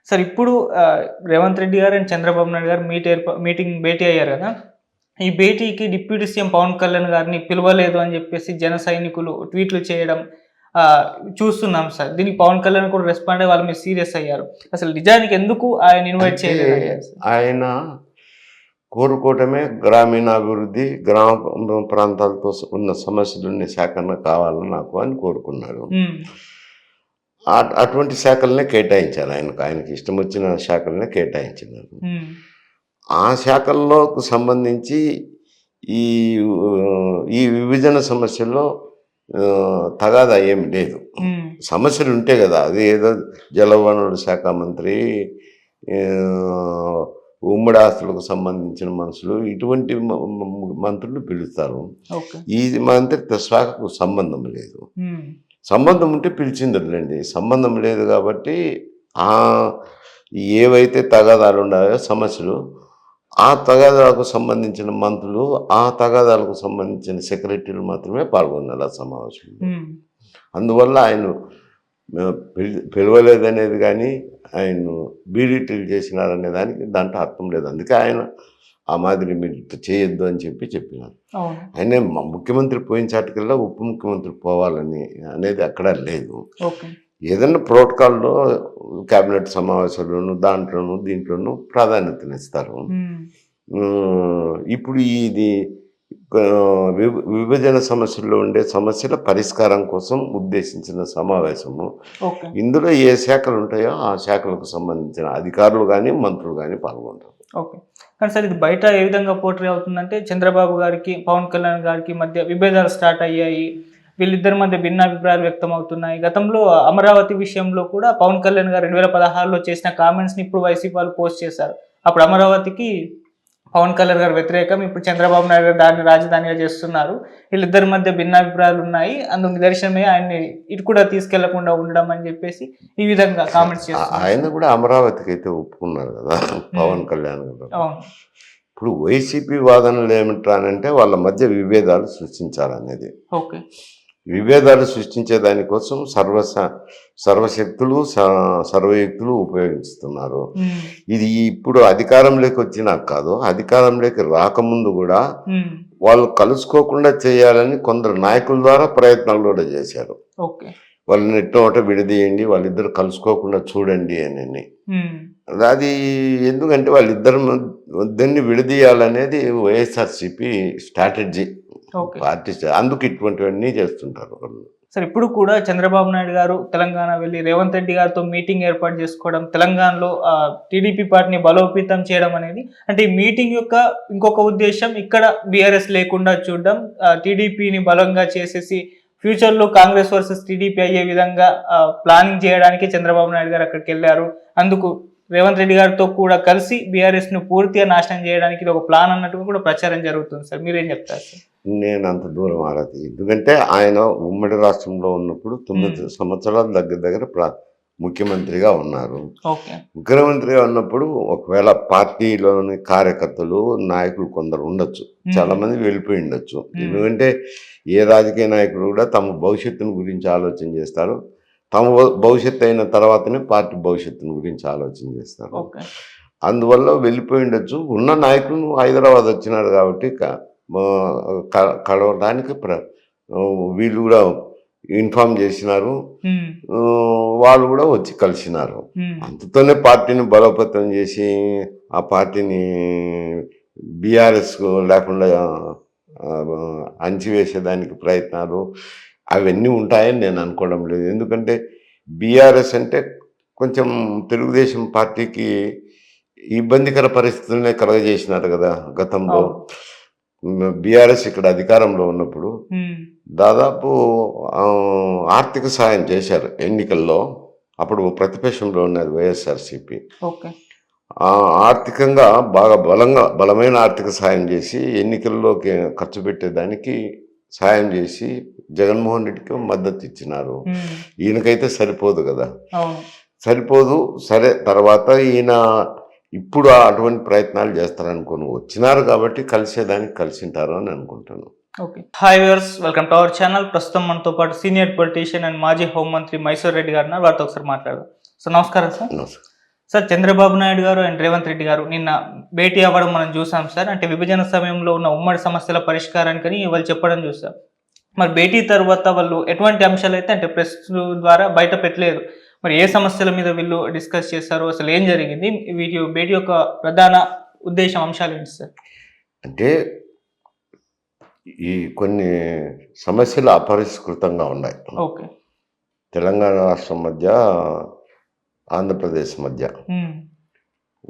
Sir ఇప్పుడు రేవంత్ రెడ్డి గారు and Chandrababu Naidu గారు మీటింగ్ భేటీ అయ్యారు కదా! ఈ భేటీకి డిప్యూటీ సీఎం పవన్ కళ్యాణ్ గారిని పిలవలేదు అని చెప్పేసి జన సైనికులు ట్వీట్లు చేయడం ఆహ్, చూస్తున్నాం సార్. దీనికి పవన్ కళ్యాణ్ కూడా రెస్పాండ్ అయ్యి వాళ్ళ మీద సీరియస్ అయ్యారు. అసలు నిజానికి ఎందుకు ఆయన ఇన్వైట్ అంటే చేయలేదంటారు సార్? ఆయన కోరుకోవటమే గ్రామీణాభివృద్ధి, గ్రామ ప్రాంతాలతో ఉన్న సమస్యలున్న శాఖన కావాలి నాకు అని కోరుకున్నాడు. హ్మ్. అటువంటి శాఖలనే కేటాయించారు ఆయనకు. ఆయనకి ఇష్టం వచ్చిన శాఖలనే కేటాయించినారు. హ్మ్. ఆ శాఖల్లోకి సంబంధించి ఈ ఈ విభజన సమస్యల్లో తగాదా ఏమి లేదు. హ్మ్. సమస్యలు ఉంటే కదా, అది ఏదో జలవనరుల శాఖ మంత్రి, ఆహ్, ఉమ్మడి ఆస్తులకు సంబంధించిన మనుషులు, ఇటువంటి మంత్రులు పిలుస్తారు. ఓకే. ఈ మంత్రిత్వ శాఖకు సంబంధం లేదు. హ్మ్. సంబంధం ఉంటే పిలిచిందిలేండి. సంబంధం లేదు కాబట్టి ఏవైతే తగాదాలు ఉన్నాయో సమస్యలు, ఆ తగాదాలకు సంబంధించిన మంత్రులు, ఆ తగాదాలకు సంబంధించిన సెక్రటరీలు మాత్రమే పాల్గొన్నారు ఆ సమావేశంలో. హ్మ్. అందువల్ల ఆయన పిలవలేదనేది కానీ, ఆయన్ను బీడీటీలు చేసినారనే దానికి దాంట్లో అర్థం లేదు. అందుకే ఆయన ఆ మాదిరి మీరు చేయొద్దు అని చెప్పినారు. అవును. ఆయనే ముఖ్యమంత్రి పోయిన చాటుకల్లా ఉప ముఖ్యమంత్రి పోవాలని అనేది అక్కడ లేదు. ఓకే. ఏదైనా ప్రోటోకాల్లో క్యాబినెట్ సమావేశాల్లోనూ దాంట్లోనూ దీంట్లోనూ ప్రాధాన్యతనిస్తారు. హ్మ్. ఇప్పుడు ఇది విభజన సమస్యల్లో ఉండే సమస్యల పరిష్కారం కోసం ఉద్దేశించిన సమావేశము. ఓకే. ఇందులో ఏ శాఖలు ఉంటాయో ఆ శాఖలకు సంబంధించిన అధికారులు కానీ మంత్రులు కానీ పాల్గొంటారు. ఓకే. కానీ సార్ ఇది బయట ఏ విధంగా పోర్ట్రే అవుతుందంటే చంద్రబాబు గారికి, పవన్ కళ్యాణ్ గారికి మధ్య విభేదాలు స్టార్ట్ అయ్యాయి. వీళ్ళిద్దరి మధ్య భిన్నాభిప్రాయాలు వ్యక్తమవుతున్నాయి. గతంలో అమరావతి విషయంలో కూడా పవన్ కళ్యాణ్ గారు 2016లో చేసిన కామెంట్స్‌ని ఇప్పుడు వైసీపీ వాళ్ళు పోస్ట్ చేశారు. అప్పుడు అమరావతికి పవన్ కళ్యాణ్ గారు వ్యతిరేకం. ఇప్పుడు చంద్రబాబు నాయుడు గారు దాన్ని రాజధానిగా చేస్తున్నారు. వీళ్ళిద్దరి మధ్య భిన్నాభిప్రాయాలు ఉన్నాయి. అందుకు నిదర్శనమే ఆయన్ని ఇటు కూడా తీసుకెళ్లకుండా ఉండడం అని చెప్పేసి ఈ విధంగా కామెంట్స్ చేస్తున్నారు. ఆయన కూడా అమరావతికి అయితే ఒప్పుకున్నారు కదా పవన్ కళ్యాణ్ గారు. అవును. ఇప్పుడు వైసీపీ వాదనలు ఏమిటానంటే వాళ్ళ మధ్య విభేదాలు సృష్టించాలనేది. ఓకే. విభేదాలు సృష్టించే దానికోసం సర్వశక్తులు సర్వయుక్తులు ఉపయోగిస్తున్నారు. ఇది ఇప్పుడు అధికారంలోకి వచ్చినాక కాదు, అధికారంలోకి రాకముందు కూడా వాళ్ళు కలుసుకోకుండా చేయాలని కొందరు నాయకుల ద్వారా ప్రయత్నాలు కూడా చేశారు. ఓకే. వాళ్ళని ఎట్టోట విడదీయండి, వాళ్ళిద్దరు కలుసుకోకుండా చూడండి అని. అది ఎందుకంటే వాళ్ళిద్దరిని విడదీయాలనేది వైఎస్ఆర్సీపీ స్ట్రాటజీ, పార్టీ. అందుకు ఇటువంటివన్నీ చేస్తుంటారు వాళ్ళు. సార్ ఇప్పుడు కూడా చంద్రబాబు నాయుడు గారు తెలంగాణ వెళ్ళి రేవంత్ రెడ్డి గారితో మీటింగ్ ఏర్పాటు చేసుకోవడం, తెలంగాణలో టీడీపీ పార్టీని బలోపేతం చేయడం అనేది, అంటే ఈ మీటింగ్ యొక్క ఇంకొక ఉద్దేశం ఇక్కడ బీఆర్ఎస్ లేకుండా చూడడం, టీడీపీని బలంగా చేసేసి ఫ్యూచర్లో కాంగ్రెస్ వర్సెస్ టీడీపీ అయ్యే విధంగా ప్లానింగ్ చేయడానికి చంద్రబాబు నాయుడు గారు అక్కడికి వెళ్ళారు. అందుకు రేవంత్ రెడ్డి గారితో కూడా కలిసి బీఆర్ఎస్ను పూర్తిగా నాశనం చేయడానికి ఇది ఒక ప్లాన్ అన్నట్టుగా కూడా ప్రచారం జరుగుతుంది సార్. మీరేం చెప్తారు సార్? నేను అంత దూరం ఆడది. ఎందుకంటే ఆయన ఉమ్మడి రాష్ట్రంలో ఉన్నప్పుడు 9 సంవత్సరాల దగ్గర ముఖ్యమంత్రిగా ఉన్నారు. ముఖ్యమంత్రిగా ఉన్నప్పుడు ఒకవేళ పార్టీలోని కార్యకర్తలు, నాయకులు కొందరు ఉండొచ్చు, చాలా మంది వెళ్ళిపోయి ఉండొచ్చు. ఎందుకంటే ఏ రాజకీయ నాయకుడు కూడా తమ భవిష్యత్తును గురించి ఆలోచన చేస్తారు. తమ భవిష్యత్తు అయిన తర్వాతనే పార్టీ భవిష్యత్తును గురించి ఆలోచన చేస్తారు. అందువల్ల వెళ్ళిపోయి ఉండొచ్చు. ఉన్న నాయకులు హైదరాబాద్ వచ్చినారు కాబట్టి కలవడానికి వీళ్ళు కూడా ఇన్ఫార్మ్ చేసినారు. వాళ్ళు కూడా వచ్చి కలిసినారు. అంతతోనే పార్టీని బలోపేతం చేసి ఆ పార్టీని బీఆర్ఎస్ లేకుండా అణచివేసేదానికి ప్రయత్నాలు అవన్నీ ఉంటాయని నేను అనుకోవడం లేదు. ఎందుకంటే బీఆర్ఎస్ అంటే కొంచెం తెలుగుదేశం పార్టీకి ఇబ్బందికర పరిస్థితులనే కలగజేసినారు కదా గతంలో. బీఆర్ఎస్ ఇక్కడ అధికారంలో ఉన్నప్పుడు దాదాపు ఆర్థిక సాయం చేశారు ఎన్నికల్లో. అప్పుడు ప్రతిపక్షంలో ఉన్నది వైఎస్ఆర్సీపీ. ఆర్థికంగా బాగా బలమైన ఆర్థిక సాయం చేసి ఎన్నికల్లోకి ఖర్చు పెట్టేదానికి సాయం చేసి జగన్మోహన్ రెడ్డికి మద్దతు ఇచ్చినారు. ఈయనకైతే సరిపోదు కదా, సరిపోదు. సరే, తర్వాత ఈయన ఇప్పుడు అటువంటి ప్రయత్నాలు చేస్తారనుకోను. వచ్చినారు కాబట్టి కలిసేదానికి కలిసింటారు అని అనుకుంటాను. Okay. Hi viewers, welcome to our channel. ప్రస్తుతం మనతో పాటు సీనియర్ పొలిటీషియన్ అండ్ మాజీ హోంమంత్రి మైసూర్ రెడ్డి గారు ఉన్నారు. వారితో ఒకసారి మాట్లాడదాం. సో నమస్కారం సార్. సార్ చంద్రబాబు నాయుడు గారు అండ్ రేవంత్ రెడ్డి గారు నిన్న భేటీ అవ్వడం మనం చూసాం సార్. అంటే విభజన సమయంలో ఉన్న ఉమ్మడి సమస్యల పరిష్కారానికని వాళ్ళు చెప్పడం చూసాం. మరి భేటీ తర్వాత వాళ్ళు ఎటువంటి అంశాలైతే అంటే ప్రెస్ ద్వారా బయట పెట్టలేదు. మరి ఏ సమస్యల మీద వీళ్ళు డిస్కస్ చేశారు? అసలు ఏం జరిగింది? భేటీ యొక్క ప్రధాన ఉద్దేశం అంశాలేంటి సార్? అంటే ఈ కొన్ని సమస్యలు అపరిష్కృతంగా ఉన్నాయి. ఓకే. తెలంగాణ రాష్ట్రం మధ్య, ఆంధ్రప్రదేశ్ మధ్య. హ్మ్.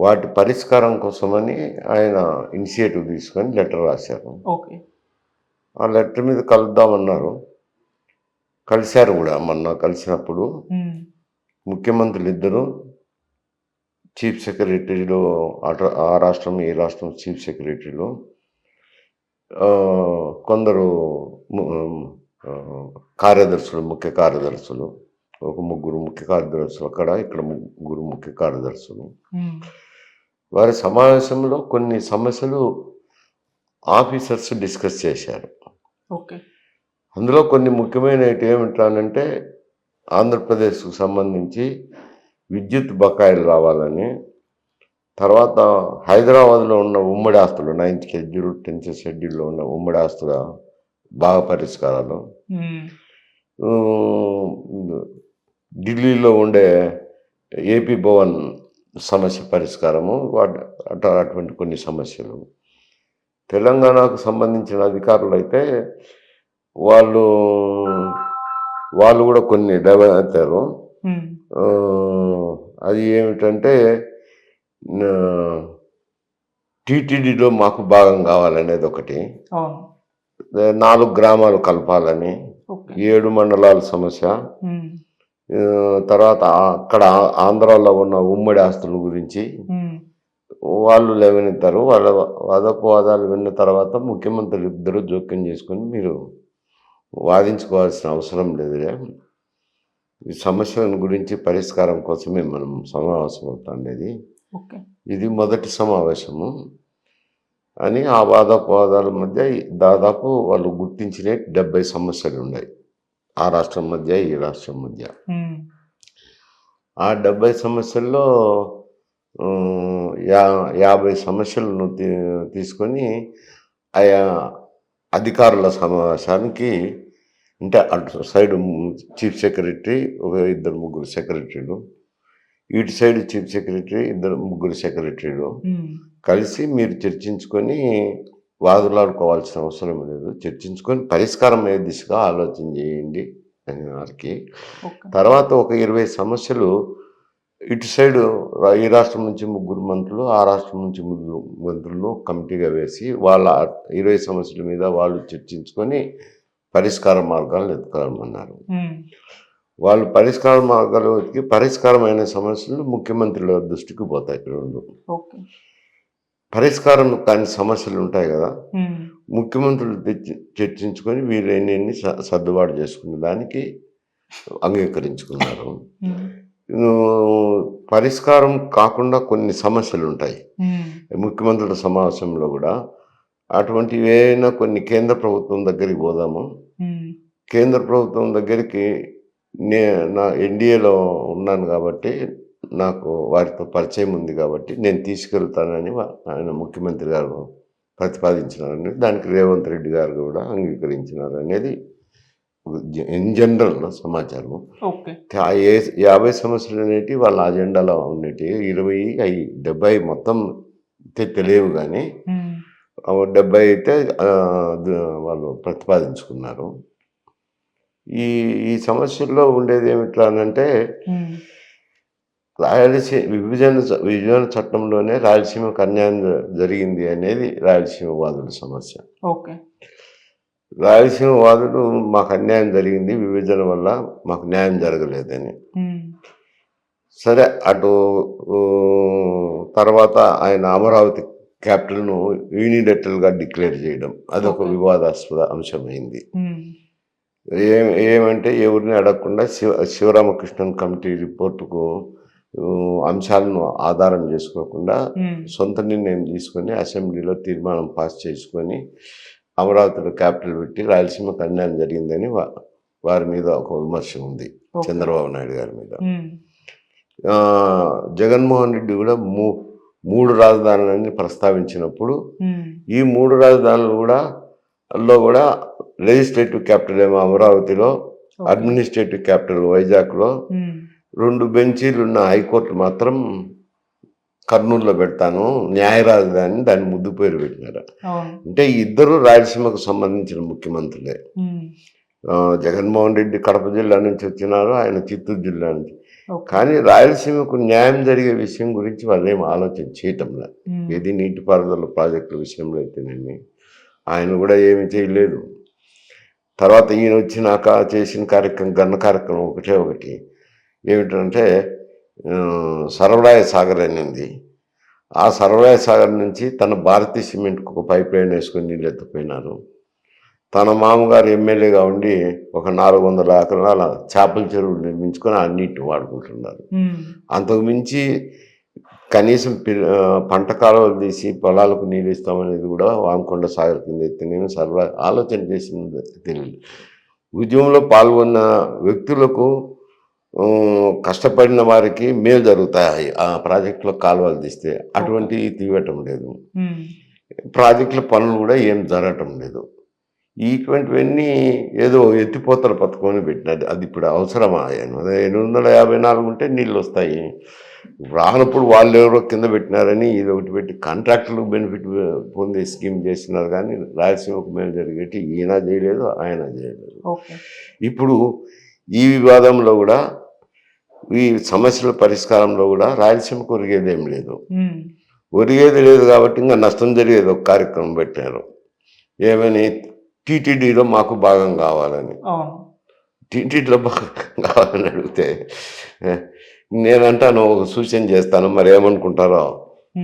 వాటి పరిష్కారం కోసమని ఆయన ఇనిషియేటివ్ తీసుకొని లెటర్ రాశారు. ఓకే. ఆ లెటర్ మీద కలుద్దామన్నారు. కలిశారు కూడా. మొన్న కలిసినప్పుడు హ్మ్. ముఖ్యమంత్రులు ఇద్దరు, చీఫ్ సెక్రటరీలు, ఆ రాష్ట్రం ఈ రాష్ట్రం చీఫ్ సెక్రటరీలు, కొందరు కార్యదర్శులు, ముఖ్య కార్యదర్శులు, ఒక ముగ్గురు ముఖ్య కార్యదర్శులు అక్కడ, ఇక్కడ ముగ్గురు ముఖ్య కార్యదర్శులు. హ్మ్. వారి సమావేశంలో కొన్ని సమస్యలు ఆఫీసర్స్ డిస్కస్ చేశారు. ఓకే. అందులో కొన్ని ముఖ్యమైనవి ఏమిటంటే ఆంధ్రప్రదేశ్కు సంబంధించి విద్యుత్ బకాయిలు రావాలని, తర్వాత హైదరాబాద్లో ఉన్న ఉమ్మడి ఆస్తులు 9th షెడ్యూల్ 10th షెడ్యూల్లో ఉన్న ఉమ్మడి ఆస్తుల బాగా పరిష్కారాలు, హ్మ్. ఢిల్లీలో ఉండే ఏపీ భవన్ సమస్య పరిష్కారము, అటువంటి కొన్ని సమస్యలు. తెలంగాణకు సంబంధించిన అధికారులు అయితే వాళ్ళు కూడా కొన్ని లేవనెత్తారు. హ్మ్. అది ఏమిటంటే టీటీడీలో మాకు భాగం కావాలనేది ఒకటి, అవును. 4 గ్రామాలు కలపాలని, ఓకే. 7 మండలాల సమస్య, హ్మ్. తర్వాత అక్కడ ఆంధ్రాలో ఉన్న ఉమ్మడి ఆస్తుల గురించి హ్మ్. వాళ్ళు లేవనెత్తారు. వాళ్ళ వాదోపవాదాలు విన్న తర్వాత ముఖ్యమంత్రులు ఇద్దరు జోక్యం చేసుకొని, మీరు వాదించుకోవాల్సిన అవసరం లేదులే, ఈ సమస్యల గురించి పరిష్కారం కోసమే మనం సమావేశం అవుతాండేది, ఓకే. ఇది మొదటి సమావేశము అని ఆ వాదోపవాదాల మధ్య దాదాపు వాళ్ళు గుర్తించిన 70 సమస్యలు ఉన్నాయి ఆ రాష్ట్రం మధ్య, ఈ రాష్ట్రం మధ్య. హ్మ్. ఆ 70 సమస్యల్లో 50 సమస్యలను తీసుకొని ఆయా అధికారుల సమావేశానికి, అంటే అటు సైడ్ చీఫ్ సెక్రటరీ, ఒక 2-3 సెక్రటరీలు, ఇటు సైడ్ చీఫ్ సెక్రటరీ, 2-3 సెక్రటరీలు కలిసి మీరు చర్చించుకొని, వాదులాడుకోవాల్సిన అవసరం లేదు, చర్చించుకొని పరిష్కారం అయ్యే దిశగా ఆలోచన చేయండి అని వారికి. తర్వాత ఒక 20 సమస్యలు ఇటు సైడు ఈ రాష్ట్రం నుంచి 3 మంత్రులు, ఆ రాష్ట్రం నుంచి 3 మంత్రులు కమిటీగా వేసి వాళ్ళ 20 సమస్యల మీద వాళ్ళు చర్చించుకొని పరిష్కార మార్గాలు వెతకాలన్నారు. వాళ్ళు పరిష్కార మార్గాలు వెతికి పరిష్కారమైన సమస్యలు ముఖ్యమంత్రుల దృష్టికి పోతాయి. రెండు పరిష్కారం కాని సమస్యలు ఉంటాయి కదా, ముఖ్యమంత్రులు చర్చించుకొని వీళ్ళు ఎన్ని సర్దుబాటు చేసుకునే దానికి అంగీకరించుకున్నారు. పరిష్కారం కాకుండా కొన్ని సమస్యలు ఉంటాయి ముఖ్యమంత్రుల సమావేశంలో కూడా. అటువంటివి ఏమైనా కొన్ని కేంద్ర ప్రభుత్వం దగ్గరికి పోదాము, కేంద్ర ప్రభుత్వం దగ్గరికి నా ఎన్డీఏలో ఉన్నాను కాబట్టి నాకు వారితో పరిచయం ఉంది కాబట్టి నేను తీసుకెళ్తానని ఆయన ముఖ్యమంత్రి గారు ప్రతిపాదించినారని, దానికి రేవంత్ రెడ్డి గారు కూడా అంగీకరించినారు అనేది ఇన్ జనరల్ సమాచారం. 50 సమస్యలు అనేవి వాళ్ళ అజెండాలో ఉన్నటి, 70 మొత్తం తెలియవు కానీ 70 అయితే వాళ్ళు ప్రతిపాదించుకున్నారు. ఈ సమస్యల్లో ఉండేది ఏమిట్రానంటే, విభజన చట్టంలోనే రాయలసీమకు అన్యాయం జరిగింది అనేది రాయలసీమ వాదుల సమస్య. రాయలసీమ వాదులు మాకు అన్యాయం జరిగింది, విభజన వల్ల మాకు న్యాయం జరగలేదని. సరే, అటు తర్వాత ఆయన అమరావతి క్యాపిటల్ను యూనిలేటరల్గా డిక్లేర్ చేయడం అదొక వివాదాస్పద అంశమైంది. ఏమంటే ఎవరిని అడగకుండా శివరామకృష్ణన్ కమిటీ రిపోర్టుకు అంశాలను ఆధారం చేసుకోకుండా సొంత నిర్ణయం తీసుకొని అసెంబ్లీలో తీర్మానం పాస్ చేసుకొని అమరావతిలో క్యాపిటల్ పెట్టి రాయలసీమకు అన్యాయం జరిగిందని వారి మీద ఒక విమర్శ ఉంది, చంద్రబాబు నాయుడు గారి మీద. ఆ, జగన్మోహన్ రెడ్డి కూడా మూడు రాజధానులని ప్రస్తావించినప్పుడు ఈ మూడు రాజధానులు కూడా లెజిస్లేటివ్ క్యాపిటల్ ఏమో అమరావతిలో, అడ్మినిస్ట్రేటివ్ క్యాపిటల్ వైజాగ్లో, 2 బెంచీలు ఉన్న హైకోర్టు మాత్రం కర్నూలులో పెడతాను, న్యాయ రాజధాని దాని ముద్దు పేరు పెట్టినారు. అంటే ఇద్దరు రాయలసీమకు సంబంధించిన ముఖ్యమంత్రులే. జగన్మోహన్ రెడ్డి కడప జిల్లా నుంచి వచ్చినారు, ఆయన చిత్తూరు జిల్లా నుంచి. కానీ రాయలసీమకు న్యాయం జరిగే విషయం గురించి వాళ్ళు ఏం ఆలోచన చేయటంలా. ఏది నీటిపారుదల ప్రాజెక్టుల విషయంలో అయితేనేమి ఆయన కూడా ఏమి చేయలేదు. తర్వాత ఈయన వచ్చినాక చేసిన కార్యక్రమం, గన్న కార్యక్రమం ఒకటి ఏమిటంటే సర్వరాయ సాగర్ అనేది. ఆ సర్వరాయ సాగర్ నుంచి తన భారతీయ సిమెంట్కి ఒక పైప్ లైన్ వేసుకొని నీళ్ళు ఎత్తిపోయినారు. తన మామగారు ఎమ్మెల్యేగా ఉండి ఒక 400 ఎకరాల చేపల చెరువులు నిర్మించుకొని ఆ నీటిని వాడుకుంటున్నారు. అంతకు మించి కనీసం పంట కాలువలు తీసి పొలాలకు నీళ్ళు ఇస్తామనేది కూడా వామకొండ సాగర్ కింద ఎత్తినేమి ఆలోచన చేసింది తెలియదు. ఉద్యమంలో పాల్గొన్న వ్యక్తులకు, కష్టపడిన వారికి మేలు జరుగుతాయి ఆ ప్రాజెక్టులో కాలువలు తీస్తే. అటువంటివి తీయటం లేదు. ప్రాజెక్టుల పనులు కూడా ఏం జరగటం లేదు. ఇటువంటివన్నీ ఏదో ఎత్తిపోతల పథకం పెట్టినది. అది ఇప్పుడు అవసరమా? 854 ఉంటే నీళ్ళు వస్తాయి. రానప్పుడు వాళ్ళు ఎవరో కింద పెట్టినారని ఇది ఒకటి పెట్టి కాంట్రాక్టులకు బెనిఫిట్ పొందే స్కీమ్ చేస్తున్నారు. కానీ రాయలసీమకు మేలు జరిగేటి ఈయన చేయలేదు, ఆయన చేయలేదు. ఇప్పుడు ఈ వివాదంలో కూడా, ఈ సమస్యల పరిష్కారంలో కూడా రాయలసీమకు ఒరిగేదేం లేదు. ఒరిగేది లేదు కాబట్టి ఇంకా నష్టం జరిగేది ఒక కార్యక్రమం పెట్టారు. ఏమని? టీటీడీలో మాకు భాగం కావాలని. టీటీడీలో భాగం కావాలని అడిగితే నేనంటాను, ఒక సూచన చేస్తాను, మరి ఏమనుకుంటారో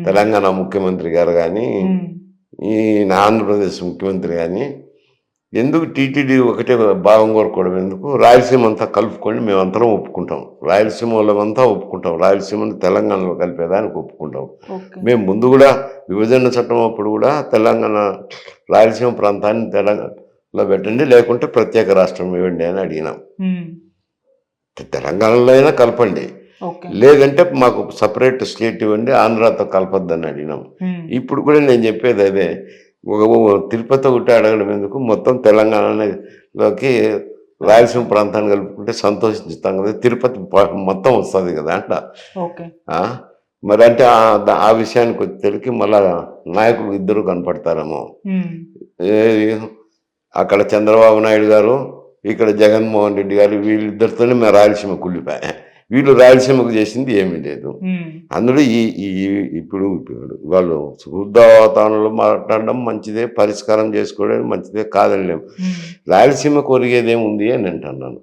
తెలంగాణ ముఖ్యమంత్రి గారు కానీ, ఈ ఆంధ్రప్రదేశ్ ముఖ్యమంత్రి కానీ, ఎందుకు టీటీడీ ఒకటే భాగం కోరుకోవడం ఎందుకు? రాయలసీమ అంతా కలుపుకొని మేమంతరం ఒప్పుకుంటాం, రాయలసీమ వాళ్ళమంతా ఒప్పుకుంటాం, రాయలసీమను తెలంగాణలో కలిపేదానికి ఒప్పుకుంటాం. మేము ముందు కూడా విభజన చట్టం అప్పుడు కూడా తెలంగాణ రాయలసీమ ప్రాంతాన్ని తెలంగాణలో పెట్టండి, లేకుంటే ప్రత్యేక రాష్ట్రం ఇవ్వండి అని అడిగినాం. తెలంగాణలో అయినా కలపండి, లేదంటే మాకు సపరేట్ స్టేట్ ఇవ్వండి, ఆంధ్రాతో కలపొద్దని అడిగినాం. ఇప్పుడు కూడా నేను చెప్పేది అదే. తిరుపతి ఒకటి అడగడం ఎందుకు? మొత్తం తెలంగాణలోకి రాయలసీమ ప్రాంతాన్ని కలుపుకుంటే సంతోషిస్తాం కదా, తిరుపతి మొత్తం వస్తుంది కదా అంట. మరి అంటే ఆ విషయానికి వచ్చేసరికి మళ్ళా నాయకులు ఇద్దరు కనపడతారేమో. అక్కడ చంద్రబాబు నాయుడు గారు, ఇక్కడ జగన్మోహన్ రెడ్డి గారు, వీళ్ళిద్దరితోనే మేము రాయలసీమ కుళ్ళిపోయా. వీళ్ళు రాయలసీమకు చేసింది ఏమీ లేదు. అందులో ఇప్పుడు వాళ్ళు శుద్ధావతానంలో మాట్లాడడం మంచిదే, పరిష్కారం చేసుకోవడం మంచిదే, కాదని లేము. రాయలసీమకు ఒరిగేదేముంది అని అంటున్నాను.